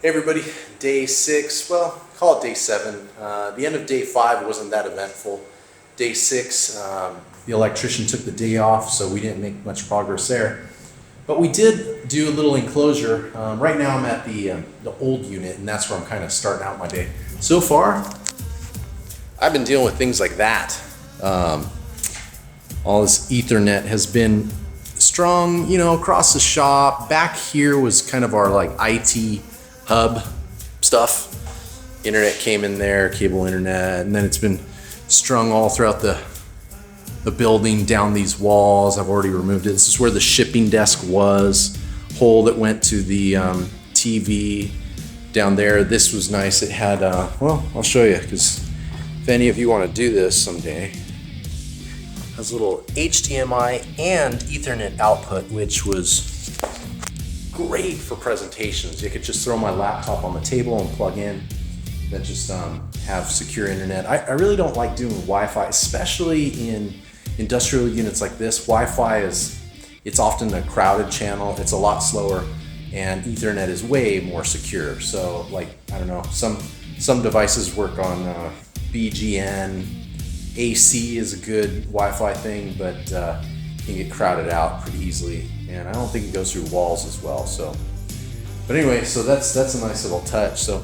Hey everybody, day 6, well, call it day 7. The end of day 5 wasn't that eventful. Day 6, the electrician took the day off, so we didn't make much progress there. But we did do a little enclosure. Right now I'm at the old unit, and that's where I'm kind of starting out my day. So far, I've been dealing with things like that. All this Ethernet has been strung, across the shop. Back here was kind of our IT hub stuff. Internet came in there, cable internet, and then it's been strung all throughout the building down these walls. I've already removed it. This is where the shipping desk was. Hole that went to the TV down there. This was nice. It had, well, I'll show you, because if any of you want to do this someday, it has a little HDMI and Ethernet output, which was great for presentations. You could just throw my laptop on the table and plug in, then just have secure internet. I really don't like doing Wi-Fi, especially in industrial units like this. Wi-Fi it's often a crowded channel. It's a lot slower, and Ethernet is way more secure. So I don't know, some devices work on BGN. AC is a good Wi-Fi thing, but you can get crowded out pretty easily, and I don't think it goes through walls as well. So, but anyway, so that's a nice little touch. So,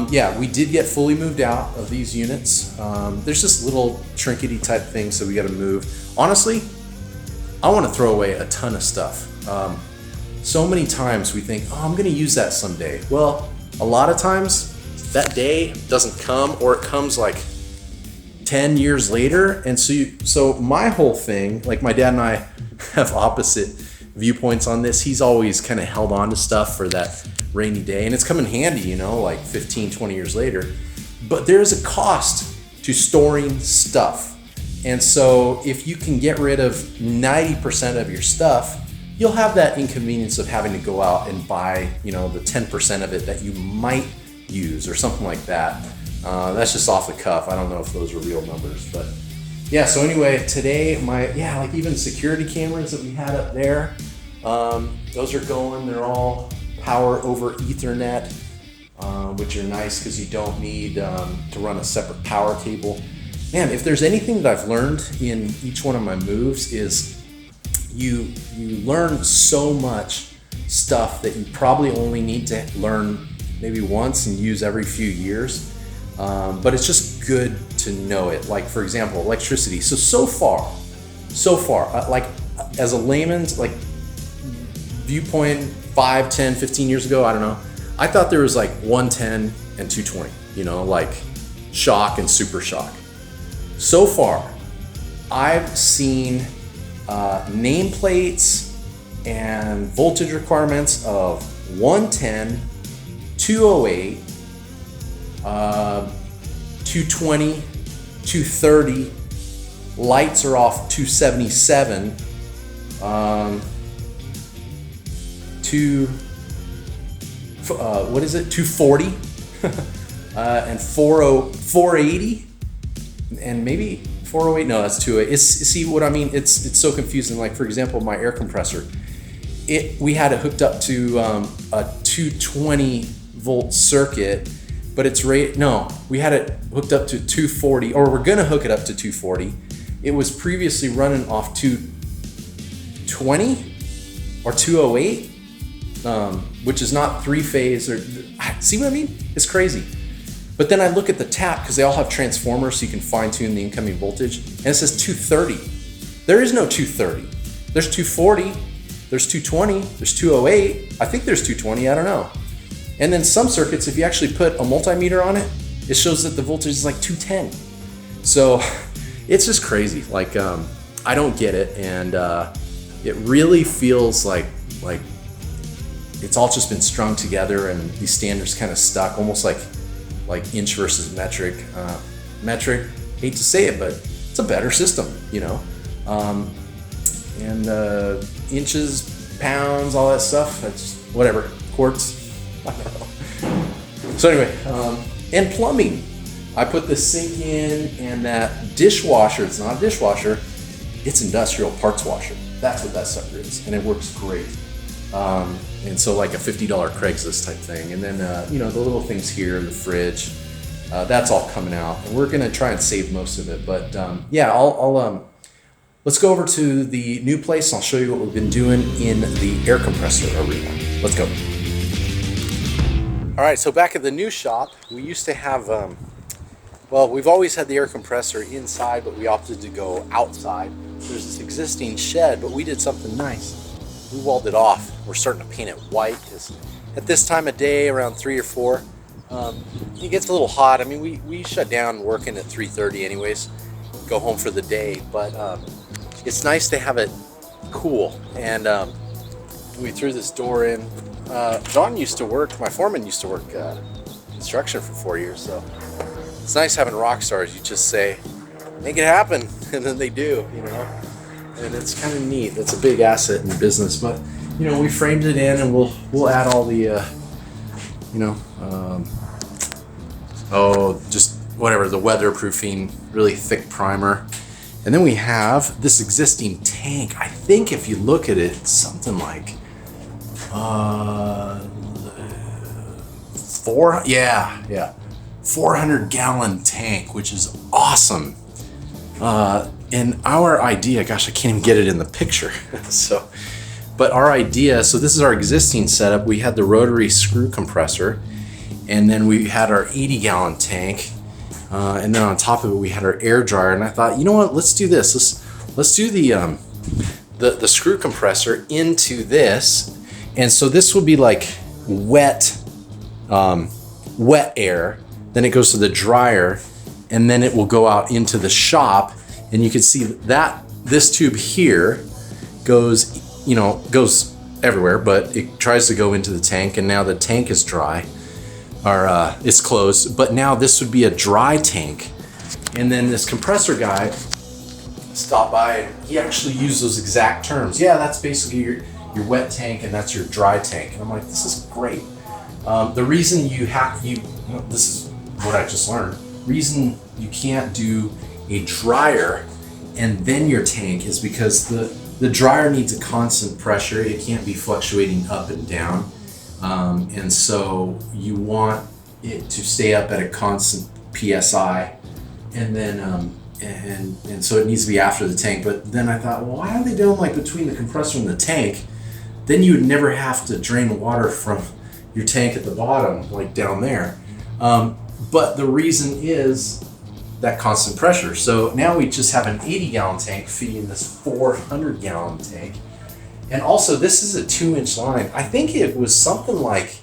yeah, we did get fully moved out of these units. There's just little trinkety type things that we got to move. Honestly, I want to throw away a ton of stuff. So many times we think, oh, I'm going to use that someday. Well, a lot of times that day doesn't come, or it comes 10 years later. And so my whole thing, my dad and I have opposite viewpoints on this. He's always kind of held on to stuff for that rainy day, and it's come in handy, 15, 20 years later. But there's a cost to storing stuff. And so if you can get rid of 90% of your stuff, you'll have that inconvenience of having to go out and buy, the 10% of it that you might use or something like that. That's just off the cuff. I don't know if those are real numbers, but yeah. So anyway, today even security cameras that we had up there, those are going. They're all power over Ethernet, which are nice because you don't need to run a separate power cable. Man, if there's anything that I've learned in each one of my moves is you learn so much stuff that you probably only need to learn maybe once and use every few years. But it's just good to know it. For example, electricity. So far, as a layman's viewpoint, 5, 10, 15 years ago, I don't know, I thought there was 110 and 220, shock and super shock. So far, I've seen nameplates and voltage requirements of 110, 208, 220, 230, lights are off 277, 240, and 480, and maybe 408. No, that's 208. See what I mean? It's so confusing. For example, my air compressor, we had it hooked up to a 220 volt circuit. But we had it hooked up to 240, or we're gonna hook it up to 240. It was previously running off 220 or 208, which is not three phase. Or see what I mean? It's crazy. But then I look at the tap, because they all have transformers, so you can fine tune the incoming voltage, and it says 230. There is no 230. There's 240. There's 220. There's 208. I think there's 220. I don't know. And then some circuits, if you actually put a multimeter on it, it shows that the voltage is 210. So it's just crazy. I don't get it. And it really feels like it's all just been strung together, and these standards kind of stuck, almost like inch versus metric. Metric, hate to say it, but it's a better system, and inches, pounds, all that stuff, that's whatever, quarts. I don't know. So anyway, and plumbing. I put the sink in, and that dishwasher, it's not a dishwasher, it's industrial parts washer. That's what that sucker is, and it works great. And so like a $50 Craigslist type thing. And then, you know, the little things here, the fridge, that's all coming out. And we're going to try and save most of it. But yeah, let's go over to the new place. I'll show you what we've been doing in the air compressor arena. Let's go. All right, so back at the new shop, we used to have, well, we've always had the air compressor inside, but we opted to go outside. There's this existing shed, but we did something nice. We walled it off. We're starting to paint it white because at this time of day, around 3 or 4, it gets a little hot. I mean, we shut down working at 3:30 anyways, go home for the day, but it's nice to have it cool. And we threw this door in. John used to work, my foreman used to work construction for 4 years, so it's nice having rock stars. You just say, make it happen, and then they do, you know, and it's kind of neat. That's a big asset in the business. But, you know, we framed it in, and we'll add all the, you know, just whatever, the weatherproofing, really thick primer. And then we have this existing tank. I think if you look at it, it's something like 400-gallon tank, which is awesome. And our idea, gosh, I can't even get it in the picture. But our idea, so this is our existing setup. We had the rotary screw compressor, and then we had our 80-gallon tank, and then on top of it we had our air dryer. And I thought, you know what? Let's do this. Let's do the screw compressor into this. And so this will be like wet air. Then it goes to the dryer, and then it will go out into the shop. And you can see that this tube here goes everywhere, but it tries to go into the tank. And now the tank is dry, or it's closed. But now this would be a dry tank. And then this compressor guy stopped by, and he actually used those exact terms. Yeah, that's basically your wet tank, and that's your dry tank. And I'm like, this is great. The reason this is what I just learned. Reason you can't do a dryer and then your tank is because the dryer needs a constant pressure. It can't be fluctuating up and down. And so you want it to stay up at a constant PSI. And then, and so it needs to be after the tank. But then I thought, well, why are they doing like between the compressor and the tank? Then you would never have to drain water from your tank at the bottom, like down there. But the reason is that constant pressure. So now we just have an 80-gallon tank feeding this 400-gallon tank. And also this is a 2-inch line. I think it was something like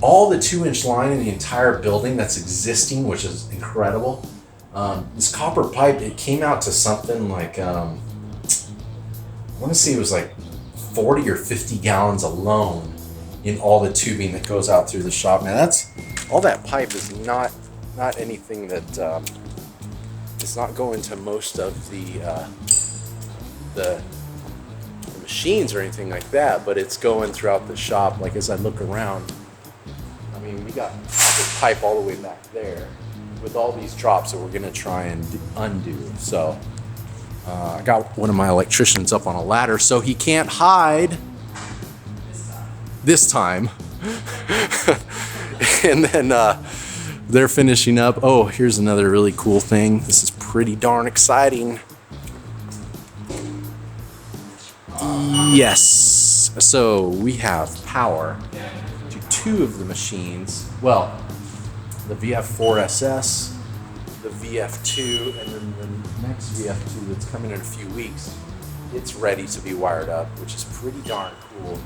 all the 2-inch line in the entire building that's existing, which is incredible. This copper pipe, it came out to something like, I want to say it was like 40 or 50 gallons alone in all the tubing that goes out through the shop. Now all that pipe is not anything that it's not going to most of the machines or anything like that, but it's going throughout the shop. Like as I look around, I mean, we got this pipe all the way back there with all these drops that we're gonna try and undo. So I got one of my electricians up on a ladder so he can't hide this time. And then they're finishing up. Oh, here's another really cool thing. This is pretty darn exciting. Yes. So we have power to 2 of the machines. Well, the VF4SS, the VF2, and then the next VF2 that's coming in a few weeks. It's ready to be wired up, which is pretty darn cool.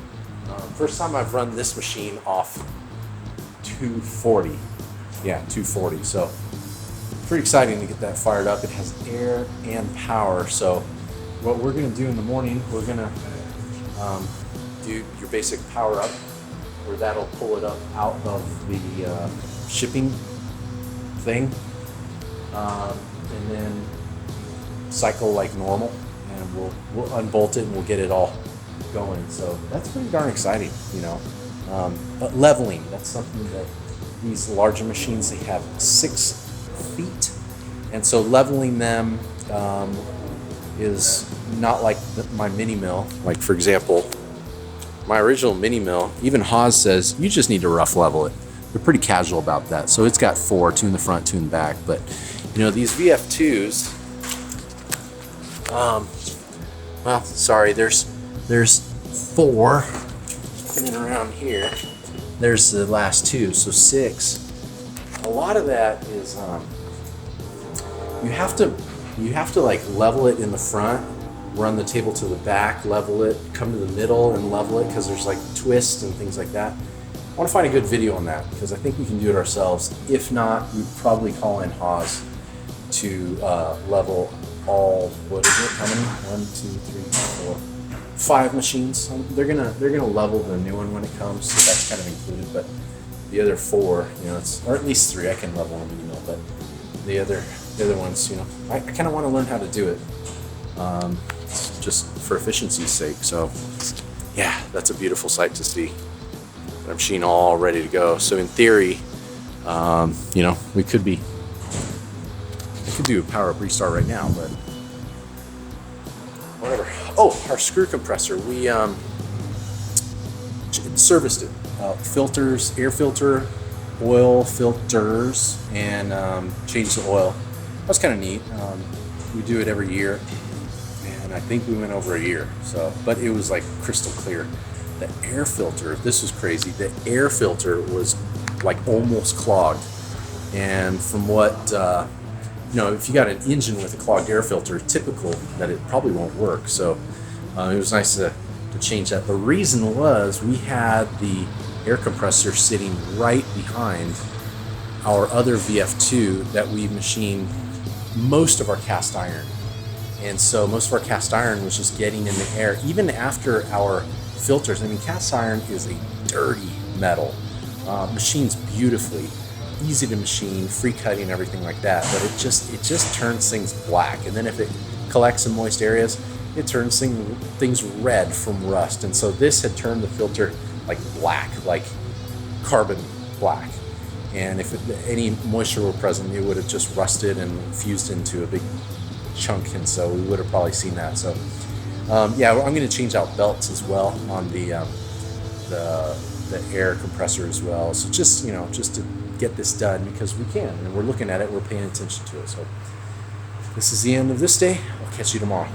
First time I've run this machine off 240. Yeah, 240. So pretty exciting to get that fired up. It has air and power. So what we're gonna do in the morning, we're gonna do your basic power up, where that'll pull it up out of the shipping thing, and then cycle like normal, and we'll unbolt it and we'll get it all going. So that's pretty darn exciting, you know. But leveling, that's something that these larger machines, they have 6 feet, and so leveling them is not like my mini mill. Like for example, my original mini mill, even Haas says you just need to rough level it. They're pretty casual about that. So it's got 4, 2 in the front, 2 in the back. But you know, these VF2s, well, sorry, there's 4, and then around here, there's the last 2, so 6. A lot of that is you have to like level it in the front, run the table to the back, level it, come to the middle and level it, because there's like twists and things like that. I want to find a good video on that because I think we can do it ourselves. If not, we'd probably call in Haas to level all, what is it, how many? 1, 2, 3, 4, 5 machines. They're gonna level the new one when it comes, so that's kind of included. But the other 4, you know, or at least 3, I can level them, you know. But the other ones, you know, I kind of want to learn how to do it, just for efficiency's sake. So yeah, that's a beautiful sight to see. Our machine all ready to go. So in theory, you know, I could do a power up restart right now, but whatever. Oh, our screw compressor, we serviced it. Filters, air filter, oil filters, and changed the oil. That was kind of neat. We do it every year, and I think we went over a year. So, but it was like crystal clear. The air filter, this was crazy. The air filter was like almost clogged, and from what you know, if you got an engine with a clogged air filter, typical that it probably won't work. So it was nice to change that. The reason was we had the air compressor sitting right behind our other VF2 that we machined most of our cast iron. And so most of our cast iron was just getting in the air, even after our filters. I mean, cast iron is a dirty metal, machines beautifully, easy to machine, free cutting, everything like that. But it just turns things black. And then if it collects in moist areas, it turns things red from rust. And so this had turned the filter like black, like carbon black. And if any moisture were present, it would have just rusted and fused into a big chunk. And so we would have probably seen that. So yeah, I'm going to change out belts as well on the air compressor as well. So just, you know, just to get this done because we can, and we're looking at it, we're paying attention to it. So this is the end of this day. I'll catch you tomorrow.